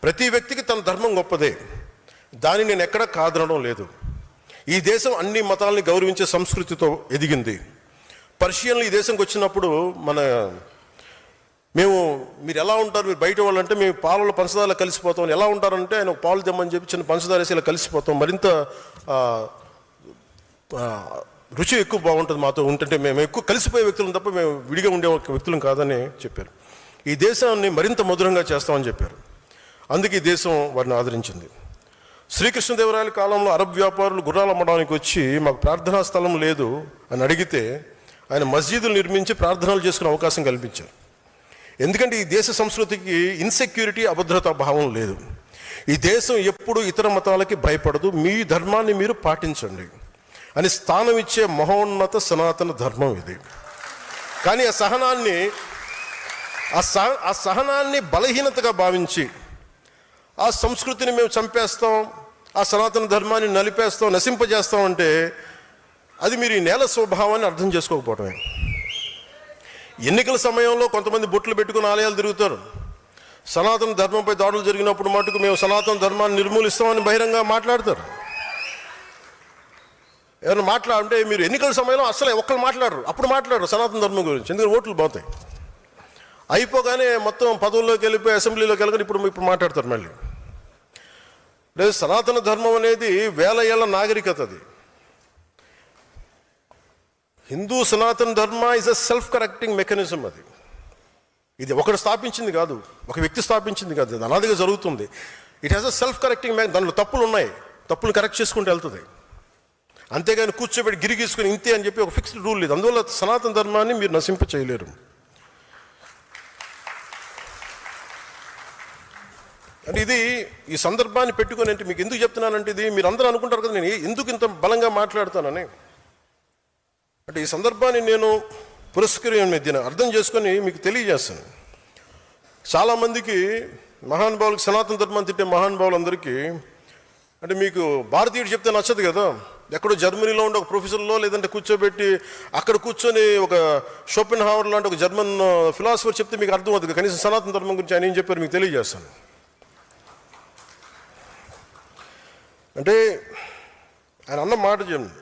ప్రతి వ్యక్తికి తన ధర్మం గొప్పదే, దాన్ని నేను ఎక్కడా కాదనడం లేదు. ఈ దేశం అన్ని మతాలని గౌరవించే సంస్కృతితో ఎదిగింది. పర్షియన్లు ఈ దేశంకి వచ్చినప్పుడు మీరు ఎలా ఉంటారు, మీరు బయట వాళ్ళు అంటే మేము పాలలో పంచదార కలిసిపోతాం. ఎలా ఉంటారంటే ఆయన పాలు తెమ్మని చెప్పి చిన్న పంచదార వేసి ఇలా కలిసిపోతాం, మరింత రుచి ఎక్కువ బాగుంటుంది మాతో ఉంటుంటే. మేము ఎక్కువ కలిసిపోయే వ్యక్తులను తప్ప మేము విడిగా ఉండే వ్యక్తులం కాదని చెప్పారు. ఈ దేశాన్ని మరింత మధురంగా చేస్తామని చెప్పారు. అందుకే ఈ దేశం వారిని ఆదరించింది. శ్రీకృష్ణదేవరాయల కాలంలో అరబ్ వ్యాపారులు గుర్రాలు అమ్మడానికి వచ్చి మాకు ప్రార్థనా స్థలం లేదు అని అడిగితే ఆయన మస్జిదులు నిర్మించి ప్రార్థనలు చేసుకునే అవకాశం కల్పించారు. ఎందుకంటే ఈ దేశ సంస్కృతికి ఇన్సెక్యూరిటీ, అభద్రతా భావం లేదు. ఈ దేశం ఎప్పుడు ఇతర మతాలకి భయపడదు. మీ ధర్మాన్ని మీరు పాటించండి అని స్థానం ఇచ్చే మహోన్నత సనాతన ధర్మం ఇది. కానీ ఆ సహనాన్ని బలహీనతగా భావించి ఆ సంస్కృతిని మేము చంపేస్తాం, ఆ సనాతన ధర్మాన్ని నలిపేస్తాం, నశింపజేస్తాం అంటే అది మీరు ఈ నేల స్వభావాన్ని అర్థం చేసుకోకపోవటమే. ఎన్నికల సమయంలో కొంతమంది బొట్లు పెట్టుకుని ఆలయాలు తిరుగుతారు. సనాతన ధర్మంపై దాడులు జరిగినప్పుడు మటుకు మేము సనాతన ధర్మాన్ని నిర్మూలిస్తామని బహిరంగ మాట్లాడతారు. ఎవరైనా మాట్లాడంటే మీరు ఎన్నికల సమయంలో అసలు ఒక్కరు మాట్లాడరు, అప్పుడు మాట్లాడరు సనాతన ధర్మం గురించి, ఎందుకంటే ఓట్లు పోతాయి. అయిపోగానే మొత్తం పదవుల్లోకి వెళ్ళిపోయి అసెంబ్లీలోకి వెళ్ళగానే ఇప్పుడు మాట్లాడతారు మళ్ళీ. లేదు, సనాతన ధర్మం అనేది వేల ఏళ్ల నాగరికత. అది హిందూ సనాతన ధర్మ is a self correcting mechanism. ఇది ఒకడు స్థాపించింది కాదు, ఒక వ్యక్తి స్థాపించింది కాదు, అది అనాదిగా జరుగుతుంది. It has a self correcting దాంట్లో తప్పులు ఉన్నాయి, తప్పులు కరెక్ట్ చేసుకుంటూ వెళ్తుంది. అంతేగాని కూర్చోబెట్టి గిరిగీసుకుని ఇంతే అని చెప్పి ఒక ఫిక్స్డ్ రూల్ లేదు. అందువల్ల సనాతన ధర్మాన్ని మీరు నశింప చేయలేరు. అంటే ఇది ఈ సందర్భాన్ని పెట్టుకొని అంటే మీకు ఎందుకు చెప్తున్నానంటే, ఇది మీరు అందరూ అనుకుంటారు కదా నేను ఎందుకు ఇంత బలంగా మాట్లాడతానని. అంటే ఈ సందర్భాన్ని నేను దీన్ని అర్థం చేసుకొని మీకు తెలియజేస్తాను. చాలామందికి మహానుభావులకి, సనాతన ధర్మాన్ని తిట్టే మహానుభావులందరికీ అంటే మీకు భారతీయుడు చెప్తే నచ్చదు కదా. ఎక్కడో జర్మనీలో ఉండే ఒక ప్రొఫెసర్లో లేదంటే కూర్చోబెట్టి అక్కడ కూర్చొని ఒక షోపెన్హావర్ లాంటి ఒక జర్మన్ ఫిలాసఫర్ చెప్తే మీకు అర్థం అవుతుంది. కనీసం సనాతన ధర్మం గురించి ఆయన ఏం చెప్పారు మీకు తెలియజేస్తాను. అంటే ఆయన అన్న మాట చెప్పండి,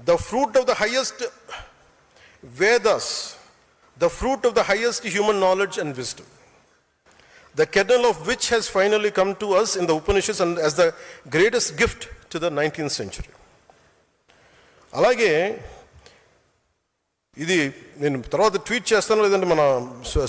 the fruit of the highest Vedas, the fruit of the highest human knowledge and wisdom, the kernel of which has finally come to us in the Upanishads and as the greatest gift to the 19th century. అలాగే ఇది నేను తర్వాత tweet చేస్తాను, లేదంటే మన